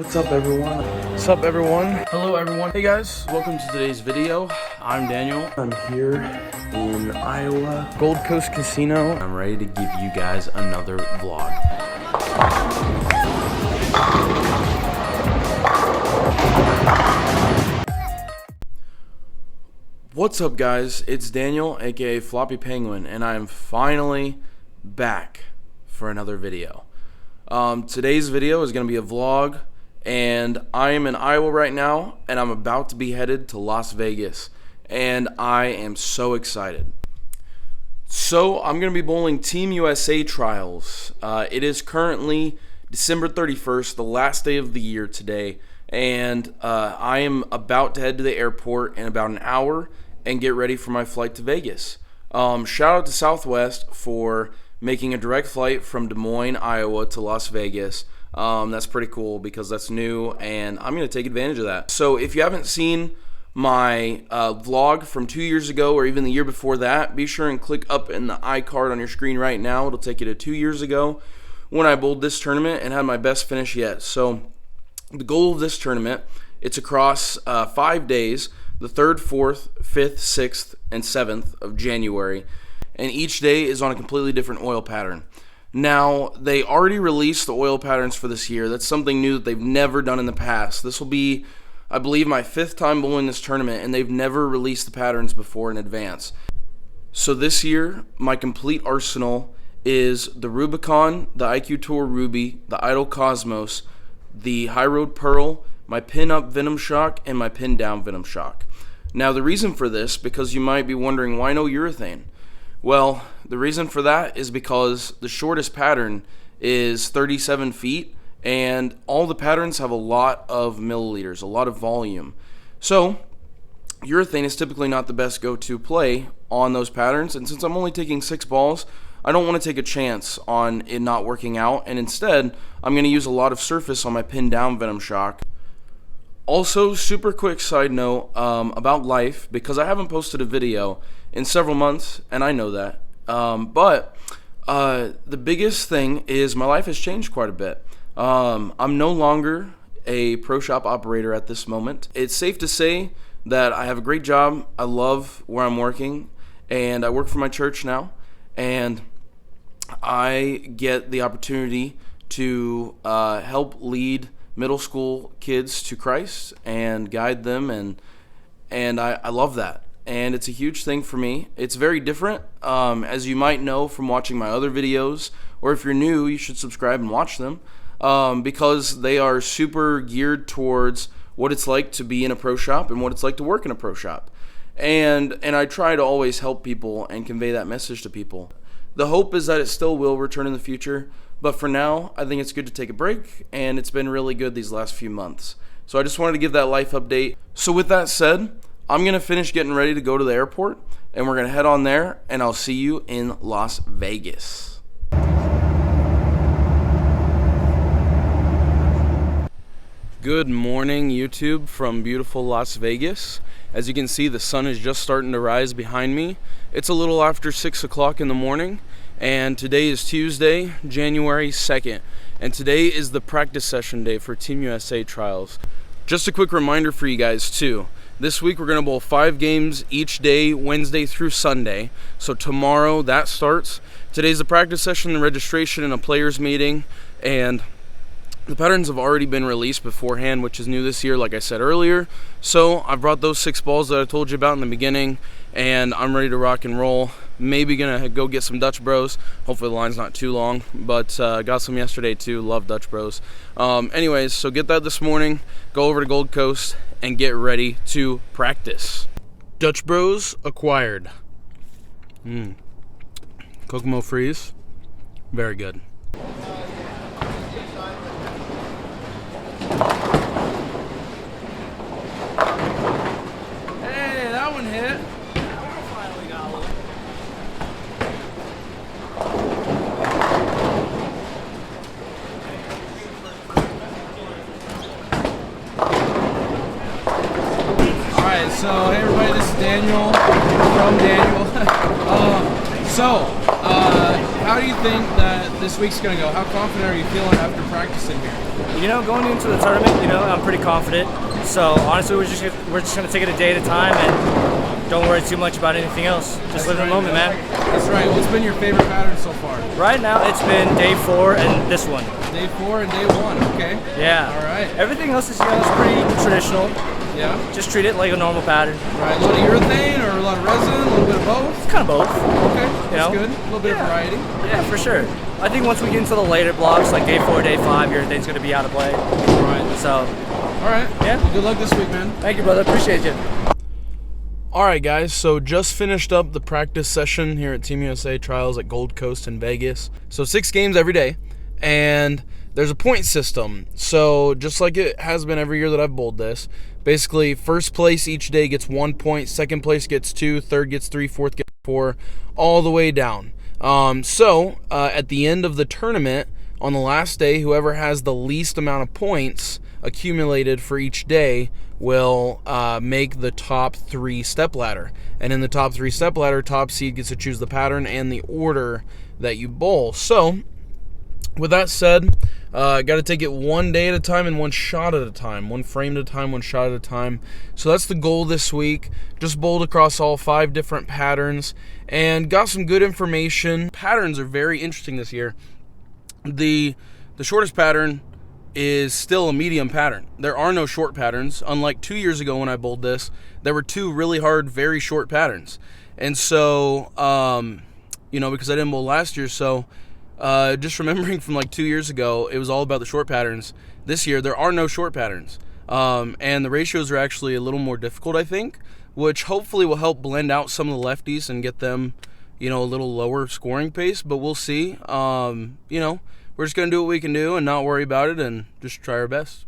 What's up, everyone? What's up, everyone? Hello, everyone. Hey, guys. Welcome to today's video. I'm Daniel. I'm here in Iowa, Gold Coast Casino. I'm ready to give you guys another vlog. What's up, guys? It's Daniel, aka Floppy Penguin, and I'm finally back for another video. Today's video is going to be a vlog, and I am in Iowa right now, and I'm about to be headed to Las Vegas, and I am so excited. So I'm going to be bowling Team USA Trials. It is currently December 31st, the last day of the year today, and I am about to head to the airport in about an hour and get ready for my flight to Vegas. Shout out to Southwest for making a direct flight from Des Moines, Iowa to Las Vegas. That's pretty cool because that's new, and I'm going to take advantage of that. So if you haven't seen my vlog from 2 years ago or even the year before that, be sure and click up in the iCard on your screen right now. It'll take you to 2 years ago when I bowled this tournament and had my best finish yet. So the goal of this tournament, it's across 5 days, the 3rd, 4th, 5th, 6th, and 7th of January, and each day is on a completely different oil pattern. Now, they already released the oil patterns for this year. That's something new that they've never done in the past. This will be, I believe, my 5th time bowling this tournament, and they've never released the patterns before in advance. So this year, my complete arsenal is the Rubicon, the IQ Tour Ruby, the Idol Cosmos, the High Road Pearl, my pin up Venom Shock, and my pin down Venom Shock. Now, the reason for this, because you might be wondering, why no urethane? Well, the reason for that is because the shortest pattern is 37 feet, and all the patterns have a lot of milliliters, a lot of volume. So, urethane is typically not the best go-to play on those patterns, and since I'm only taking 6 balls, I don't want to take a chance on it not working out, and instead, I'm going to use a lot of surface on my pin down Venom Shock. Also, super quick side note about life, because I haven't posted a video in several months, and I know that. But the biggest thing is my life has changed quite a bit. I'm no longer a pro shop operator at this moment. It's safe to say that I have a great job. I love where I'm working, and I work for my church now, and I get the opportunity to help lead middle school kids to Christ and guide them, and I love that. And it's a huge thing for me. It's very different, as you might know from watching my other videos, or if you're new, you should subscribe and watch them, because they are super geared towards what it's like to be in a pro shop and what it's like to work in a pro shop. And I try to always help people and convey that message to people. The hope is that it still will return in the future, but for now, I think it's good to take a break, and it's been really good these last few months. So I just wanted to give that life update. So with that said, I'm going to finish getting ready to go to the airport, and we're going to head on there, and I'll see you in Las Vegas. Good morning, YouTube, from beautiful Las Vegas. As you can see, the sun is just starting to rise behind me. It's a little after 6 o'clock in the morning, and today is Tuesday, January 2nd, and today is the practice session day for Team USA Trials. Just a quick reminder for you guys, too. This week we're going to bowl 5 games each day, Wednesday through Sunday. So tomorrow that starts. Today's the practice session, the registration, and a players meeting. And the patterns have already been released beforehand, which is new this year, like I said earlier. So I brought those 6 balls that I told you about in the beginning, and I'm ready to rock and roll. Maybe going to go get some Dutch Bros. Hopefully the line's not too long, but got some yesterday too. Love Dutch Bros. Anyways, so get that this morning. Go over to Gold Coast and get ready to practice. Dutch Bros acquired. Kokomo Freeze. Very good. Hey, that one hit. Alright, so hey everybody, this is Daniel from Daniel. how do you think that this week's going to go? How confident are you feeling after practicing here? You know, going into the tournament, I'm pretty confident. So honestly, we're just going to take it a day at a time and don't worry too much about anything else. Just live in the moment, man. That's right. What's been your favorite pattern so far? Right now, it's been day 4 and this one. Day 4 and day 1. Okay. Yeah. All right. Everything else is pretty traditional. Yeah. Just treat it like a normal pattern. Right. A lot of urethane or a lot of resin, a little bit of both? It's kind of both. Okay. That's good. A little bit of variety. Yeah, for sure. I think once we get into the later blocks, like day 4, day 5, urethane's going to be out of play. Right. So. All right. Yeah. Well, good luck this week, man. Thank you, brother. Appreciate you. Alright guys, so just finished up the practice session here at Team USA Trials at Gold Coast in Vegas. So 6 games every day, and there's a point system. So just like it has been every year that I've bowled this, basically first place each day gets 1 point, second place gets 2, third gets 3, fourth gets 4, all the way down. At the end of the tournament, on the last day, whoever has the least amount of points accumulated for each day will make the top 3 step ladder. And in the top 3 step ladder, top seed gets to choose the pattern and the order that you bowl. So, with that said, got to take it one day at a time and one shot at a time. One frame at a time, one shot at a time. So that's the goal this week. Just bowled across all 5 different patterns and got some good information. Patterns are very interesting this year. The shortest pattern is still a medium pattern. There are no short patterns. Unlike 2 years ago when I bowled this, there were 2 really hard, very short patterns. And so, because I didn't bowl last year, so just remembering from like 2 years ago, it was all about the short patterns. This year, there are no short patterns. And the ratios are actually a little more difficult, I think, which hopefully will help blend out some of the lefties and get them, a little lower scoring pace, but we'll see. We're just going to do what we can do and not worry about it and just try our best.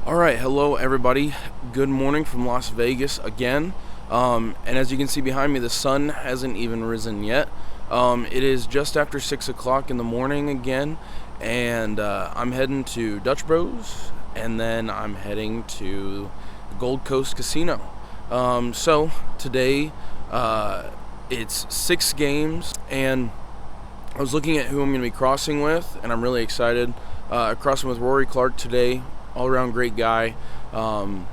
All right, hello everybody. Good morning from Las Vegas again. And as you can see behind me, the sun hasn't even risen yet. It is just after 6 o'clock in the morning again, and I'm heading to Dutch Bros, and then I'm heading to Gold Coast Casino. So today it's 6 games, and I was looking at who I'm going to be crossing with, and I'm really excited. Crossing with Rory Clark today, all-around great guy. Son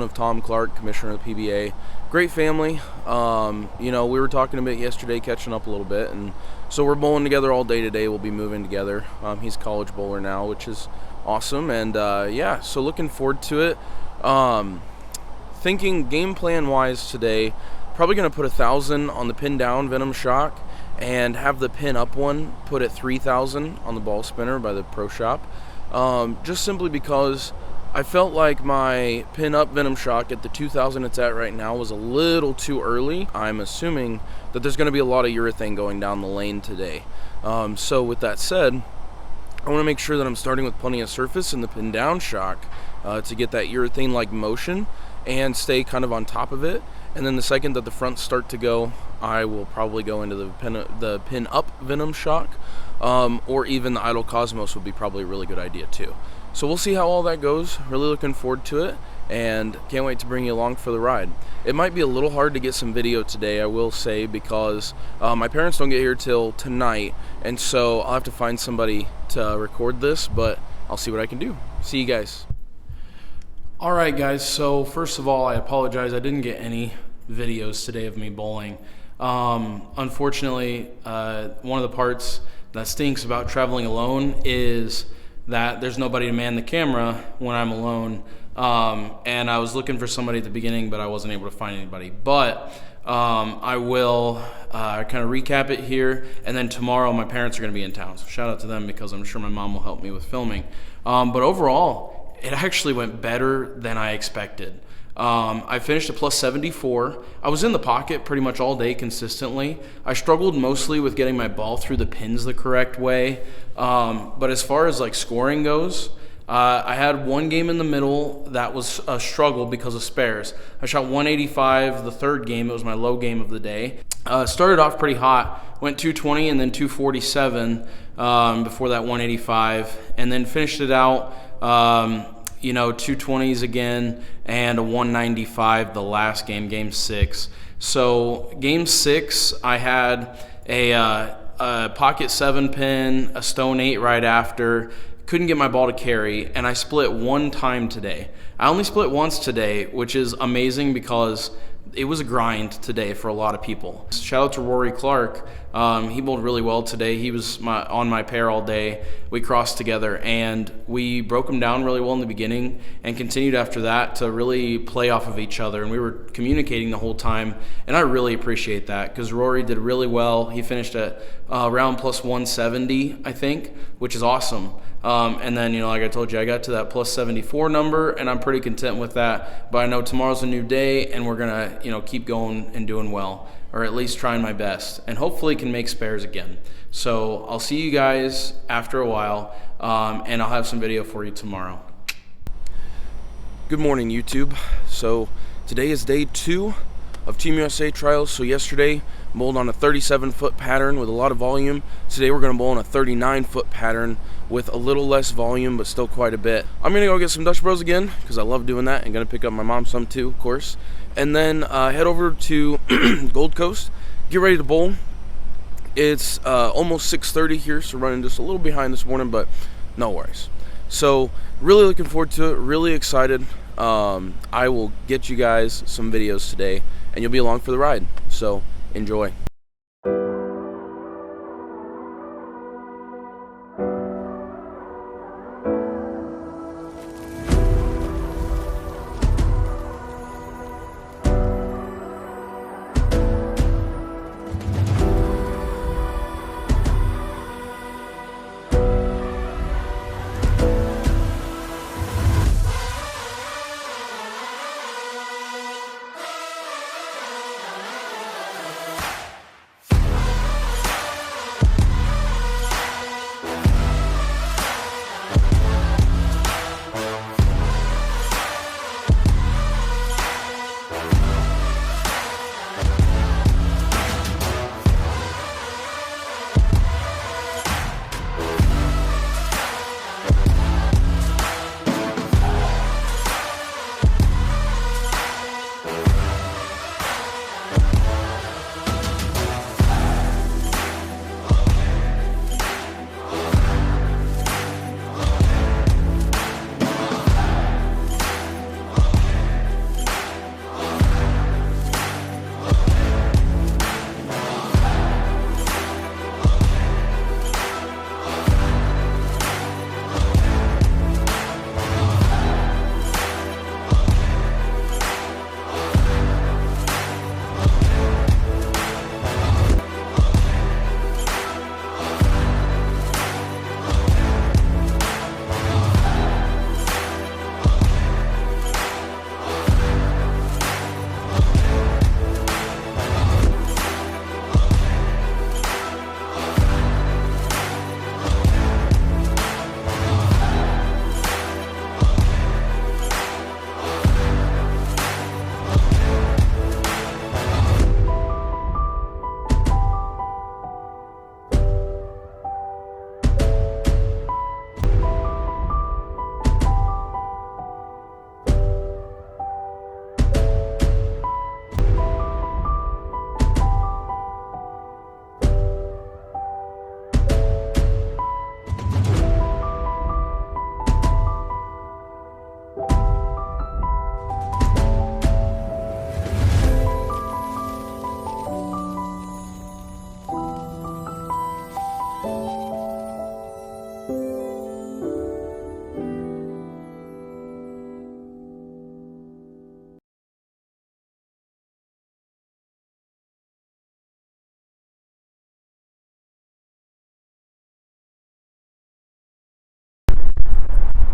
of Tom Clark, commissioner of the PBA. Great family. We were talking a bit yesterday, catching up a little bit, and so we're bowling together all day today. We'll be moving together. He's a college bowler now, which is awesome, and so looking forward to it. Thinking game plan wise today, probably going to put 1,000 on the pin down Venom Shock and have the pin up one put at 3,000 on the ball spinner by the Pro Shop, just simply because I felt like my pin up Venom Shock at the 2,000 it's at right now was a little too early. I'm assuming that there's going to be a lot of urethane going down the lane today. So with that said, I want to make sure that I'm starting with plenty of surface in the pin down shock to get that urethane-like motion and stay kind of on top of it. And then the second that the fronts start to go, I will probably go into the pin up Venom Shock, or even the Idle Cosmos would be probably a really good idea too. So we'll see how all that goes. Really looking forward to it, and can't wait to bring you along for the ride. It might be a little hard to get some video today, I will say, because my parents don't get here till tonight, and so I'll have to find somebody to record this, but I'll see what I can do. See you guys. Alright guys, so first of all, I apologize. I didn't get any videos today of me bowling. Unfortunately, one of the parts that stinks about traveling alone is that there's nobody to man the camera when I'm alone. And I was looking for somebody at the beginning, but I wasn't able to find anybody. But I will kind of recap it here, and then tomorrow my parents are going to be in town. So shout out to them, because I'm sure my mom will help me with filming. But overall, it actually went better than I expected. I finished at plus 74. I was in the pocket pretty much all day consistently. I struggled mostly with getting my ball through the pins the correct way. But as far as like scoring goes, I had one game in the middle that was a struggle because of spares. I shot 185 the third game. It was my low game of the day. Started off pretty hot, went 220 and then 247 before that 185, and then finished it out 220s again and a 195 the last game, game 6. So game 6, I had a a pocket 7 pin, a stone 8 right after. Couldn't get my ball to carry, and I split one time today. I only split once today, which is amazing because it was a grind today for a lot of people. Shout out to Rory Clark. He bowled really well today. He was on my pair all day. We crossed together, and we broke him down really well in the beginning and continued after that to really play off of each other. And we were communicating the whole time, and I really appreciate that because Rory did really well. He finished at round plus 170, I think, which is awesome. And then, like I told you, I got to that plus 74 number, and I'm pretty content with that. But I know tomorrow's a new day, and we're going to, keep going and doing well, or at least trying my best, and hopefully can make spares again. So I'll see you guys after a while, and I'll have some video for you tomorrow. Good morning, YouTube. So today is day 2 of Team USA trials. So yesterday, bowled on a 37-foot pattern with a lot of volume. Today we're going to bowl on a 39-foot pattern with a little less volume, but still quite a bit. I'm going to go get some Dutch Bros again, because I love doing that, and going to pick up my mom some too, of course. And then head over to Gold Coast, get ready to bowl. It's almost 6:30 here, so running just a little behind this morning, but no worries. So really looking forward to it, really excited. I will get you guys some videos today, and you'll be along for the ride. So enjoy.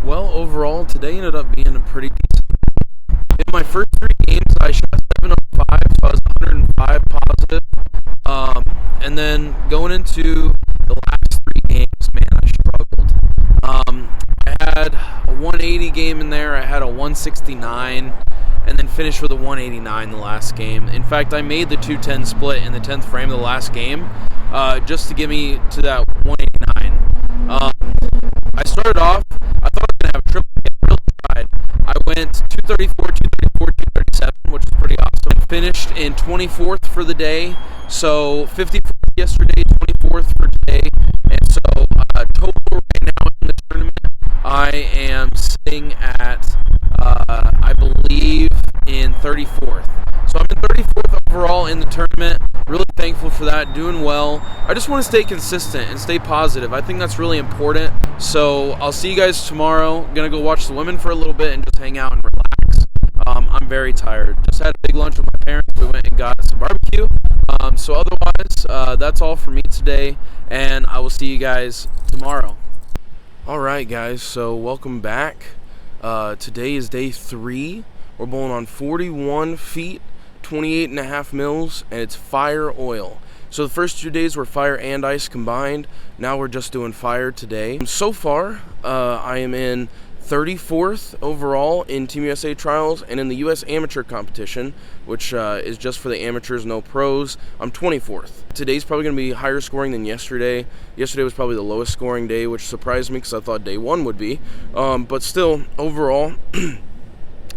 Well, overall, today ended up being a pretty decent. In my first 3 games, I shot 7 of 5, so I was 105 positive. And then going into the last 3 games, man, I struggled. I had a 180 game in there, I had a 169, and then finished with a 189 the last game. In fact, I made the 210 split in the 10th frame of the last game, just to get me to that 189. I started off, I thought I was going to have a triple hit, really tried. I went 234, 234, 237, which was pretty awesome. Finished in 24th for the day, so 54th yesterday, 24th for I am sitting at, I believe, in 34th. So I'm in 34th overall in the tournament. Really thankful for that, doing well. I just want to stay consistent and stay positive. I think that's really important. So I'll see you guys tomorrow. I'm going to go watch the women for a little bit and just hang out and relax. I'm very tired. Just had a big lunch with my parents. We went and got some barbecue. So otherwise, that's all for me today, and I will see you guys tomorrow. Alright guys, so welcome back. Today is day 3. We're bowling on 41 feet, 28.5 mils, and it's fire oil. So the first 2 days were fire and ice combined. Now we're just doing fire today. So far, I am in 34th overall in Team USA trials, and in the US amateur competition, which is just for the amateurs, no pros, I'm 24th. Today's probably going to be higher scoring than yesterday. Yesterday was probably the lowest scoring day, which surprised me because I thought day 1 would be. But still, overall,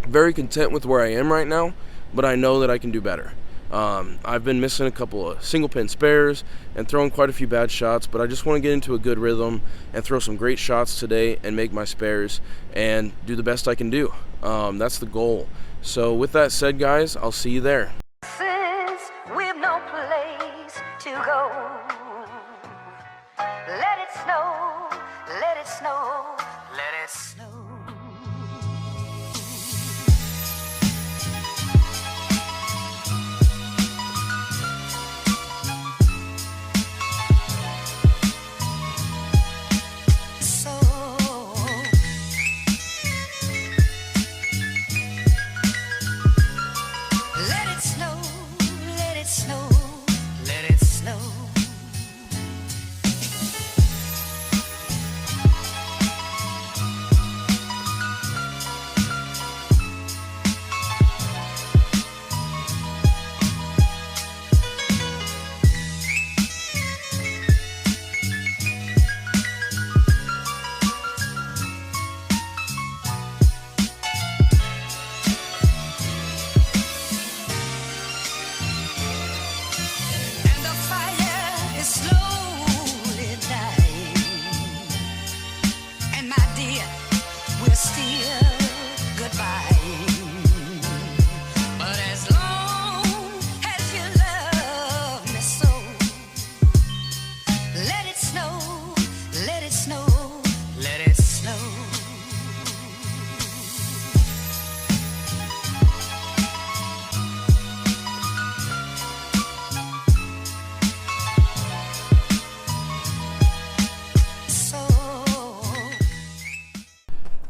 very content with where I am right now, but I know that I can do better. I've been missing a couple of single pin spares and throwing quite a few bad shots, but I just want to get into a good rhythm and throw some great shots today and make my spares and do the best I can do. That's the goal. So with that said, guys, I'll see you there. We've no place to go. Let it snow, let it snow, let it snow.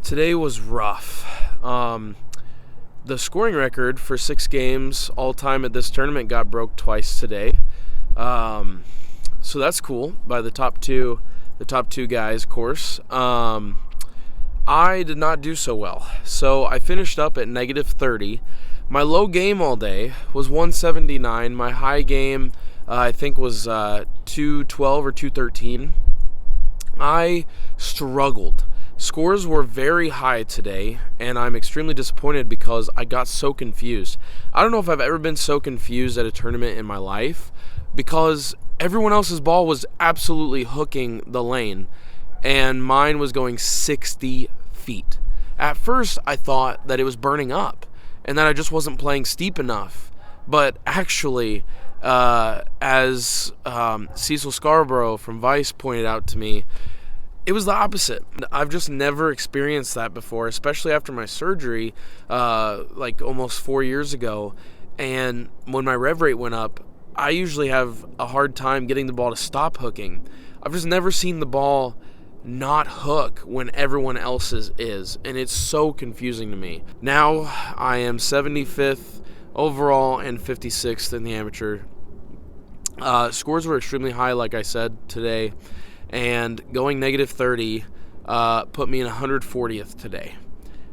Today was rough. The scoring record for 6 games all time at this tournament got broke twice today. So that's cool by the top two guys, of course. I did not do so well. So I finished up at -30. My low game all day was 179. My high game, I think, was 212 or 213. I struggled. Scores were very high today, and I'm extremely disappointed because I got so confused. I don't know if I've ever been so confused at a tournament in my life, because everyone else's ball was absolutely hooking the lane, and mine was going 60 feet. At first, I thought that it was burning up, and that I just wasn't playing steep enough. But actually, as Cecil Scarborough from Vice pointed out to me, it was the opposite. I've just never experienced that before, especially after my surgery, like almost 4 years ago. And when my rev rate went up, I usually have a hard time getting the ball to stop hooking. I've just never seen the ball not hook when everyone else's is, and it's so confusing to me. Now I am 75th overall and 56th in the amateur. Scores were extremely high, like I said, today. And going -30 put me in 140th today.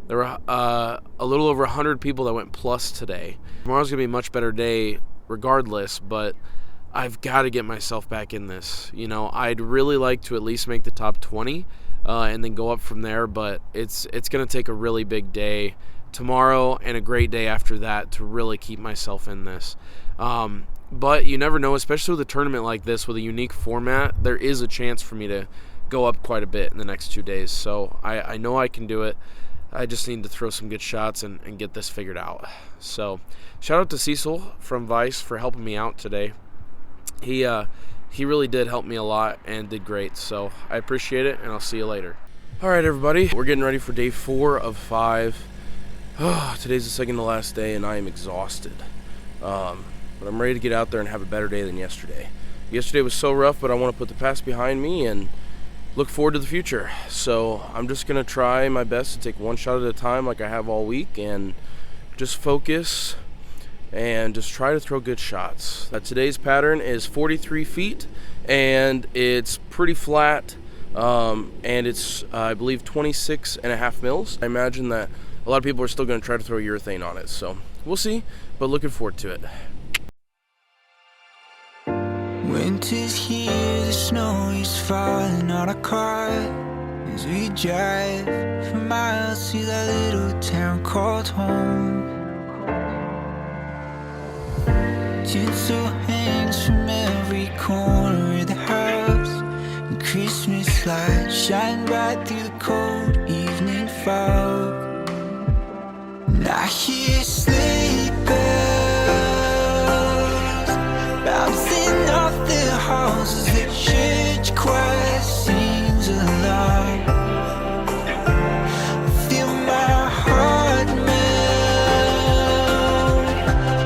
There were a little over 100 people that went plus today. Tomorrow's going to be a much better day regardless, but I've got to get myself back in this. You know, I'd really like to at least make the top 20 and then go up from there, but it's going to take a really big day tomorrow and a great day after that to really keep myself in this. But you never know, especially with a tournament like this with a unique format, there is a chance for me to go up quite a bit in the next 2 days. So I know I can do it. I just need to throw some good shots and get this figured out. So shout out to Cecil from Vice for helping me out today. He really did help me a lot and did great. So I appreciate it, and I'll see you later. All right, everybody, we're getting ready for day 4 of 5. Today's the second to last day, and I am exhausted. But I'm ready to get out there and have a better day than yesterday. Yesterday was so rough, but I want to put the past behind me and look forward to the future. So I'm just going to try my best to take one shot at a time like I have all week and just focus and just try to throw good shots. Today's pattern is 43 feet, and it's pretty flat, and it's, I believe, 26.5 mils. I imagine that a lot of people are still going to try to throw urethane on it, so we'll see, but looking forward to it. Winter's here, the snow is falling on our car as we drive for miles to that little town called home. Tinsel hangs from every corner of the house, and Christmas lights shine bright through the cold evening fog. And I hear sleigh bells bouncing off the halls as the church choir sings along. I feel my heart melt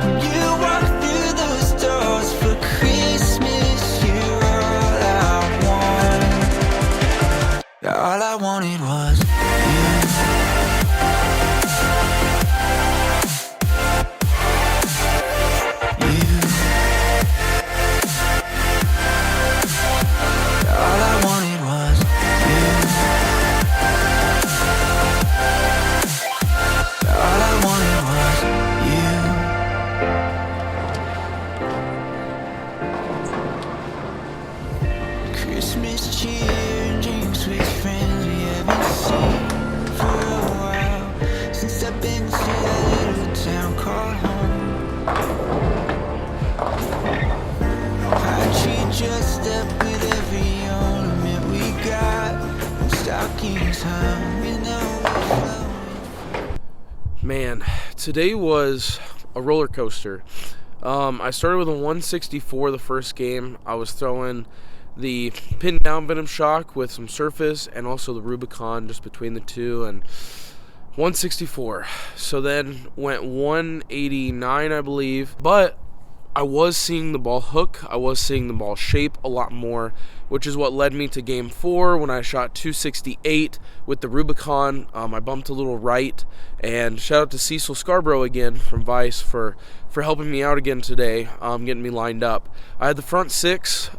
when you walk through those doors for Christmas. You're all I wanted was you. Christmas cheer and drinks with friends we haven't seen for a while, since I've been to that little town called home. High tree dressed up with every ornament we got, and stockings hung with no flowers. Man, today was a roller coaster. I started with a 164 the first game. I was throwing the pin down Venom Shock with some surface and also the Rubicon just between the two, and 164. So then went 189, I believe, but I was seeing the ball hook, I was seeing the ball shape a lot more, which is what led me to game 4 when I shot 268 with the Rubicon. I bumped a little right, and shout out to Cecil Scarborough again from Vice for helping me out again today, getting me lined up. I had the front 6,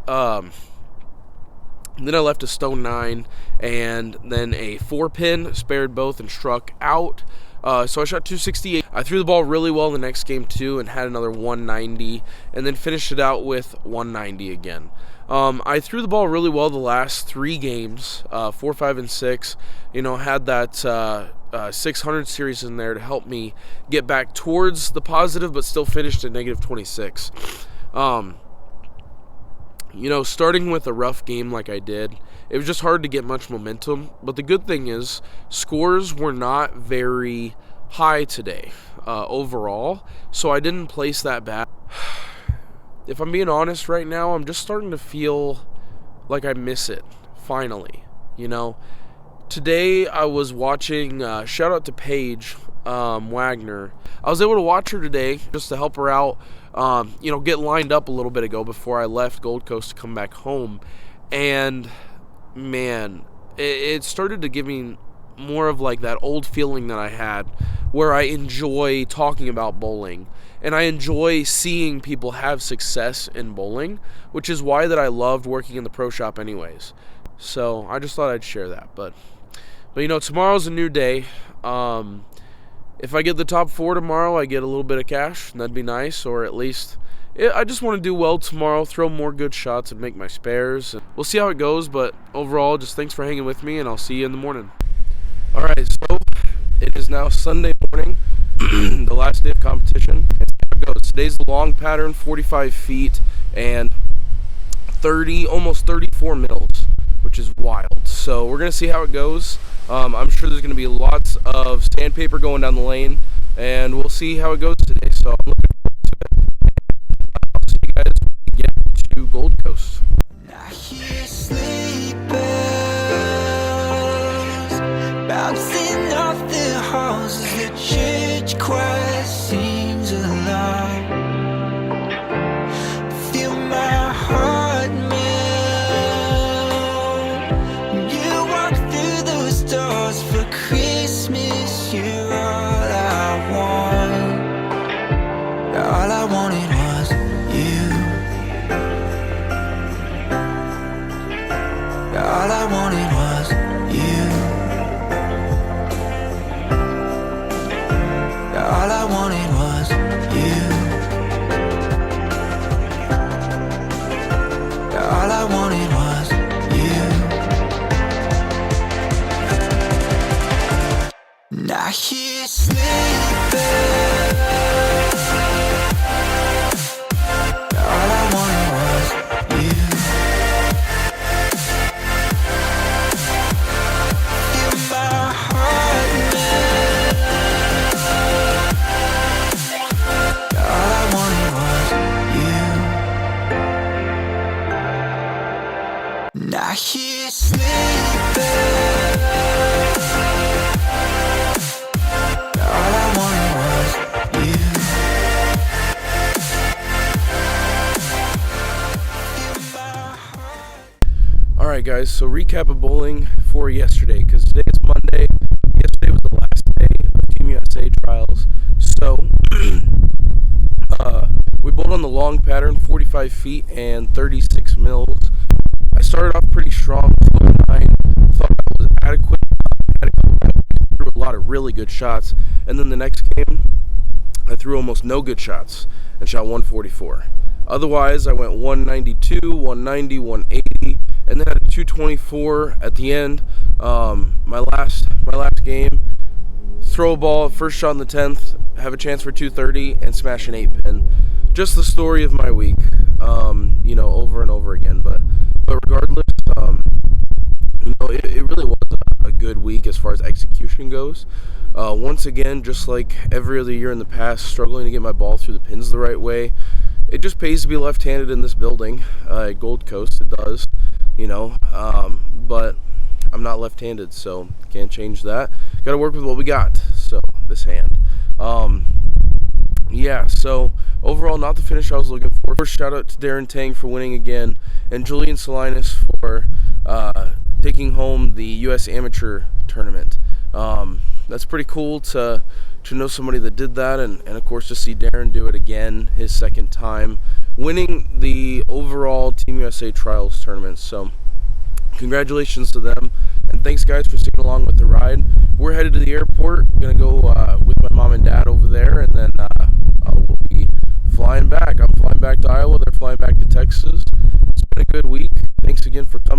then I left a stone 9, and then a 4-pin, spared both and struck out. So I shot 268. I threw the ball really well the next game too, and had another 190, and then finished it out with 190 again. I threw the ball really well the last 3 games, 4, 5, and 6. You know, had that 600 series in there to help me get back towards the positive, but still finished at negative 26. You know, starting with a rough game like I did, it was just hard to get much momentum. But the good thing is, scores were not very high today overall, so I didn't place that bad. If I'm being honest right now, I'm just starting to feel like I miss it, finally. You know, today I was watching, shout out to Paige Wagner. I was able to watch her today just to help her out. You know, get lined up a little bit ago before I left Gold Coast to come back home. And, man, it started to give me more of like that old feeling that I had where I enjoy talking about bowling. And I enjoy seeing people have success in bowling, which is why that I loved working in the pro shop anyways. So I just thought I'd share that. But you know, tomorrow's a new day. If I get the top 4 tomorrow, I get a little bit of cash, and that'd be nice, or at least I just want to do well tomorrow, throw more good shots, and make my spares. We'll see how it goes, but overall, just thanks for hanging with me, and I'll see you in the morning. All right, so it is now Sunday morning, the last day of competition. Here it goes. Today's the long pattern, 45 feet, and almost 34 mils, which which is wild. So we're gonna see how it goes. I'm sure there's gonna be lots of sandpaper going down the lane, and we'll see how it goes today. So I'm looking forward to it. I'll see you guys when we get to Gold Coast. I hear sleep bells bouncing off the halls as the church choir sings along. Feel my heart melt when you walk through those doors. For Christmas, you're all I want. All I wanted was you. All I wanted was you. All I wanted was you. All I wanted was you. And I hear sleep bells. All I wanted was you. Feel my heart melt. All I wanted was you. And I hear sleep bells. All I wanted was you. Feel my heart. All right, guys. So recap of bowling for yesterday, because today is Monday. Yesterday was the last day of Team USA trials. So we bowled on the long pattern, 45 feet and 36 mils. I started off pretty strong, 9. Thought that was adequate. Threw a lot of really good shots, and then the next game, I threw almost no good shots and shot 144. Otherwise, I went 192, 190, 180, and then had a 224 at the end. My last game, throw a ball, first shot in the 10th, have a chance for 230, and smash an 8-pin. Just the story of my week, over and over again. But regardless, it really was a good week as far as execution goes. Once again, just like every other year in the past, struggling to get my ball through the pins the right way. It just pays to be left-handed in this building, at Gold Coast. It does, but I'm not left-handed, so can't change that. Got to work with what we got. So this hand. So overall, not the finish I was looking for. First, shout out to Darren Tang for winning again, and Julian Salinas for taking home the U.S. Amateur Tournament. That's pretty cool to know somebody that did that, and of course to see Darren do it again, his second time, winning the overall Team USA Trials Tournament. So congratulations to them, and thanks guys for sticking along with the ride. We're headed to the airport. We're gonna go with my mom and dad over there, and then we'll be flying back. I'm flying back to Iowa. They're flying back to Texas. It's been a good week. Thanks again for coming.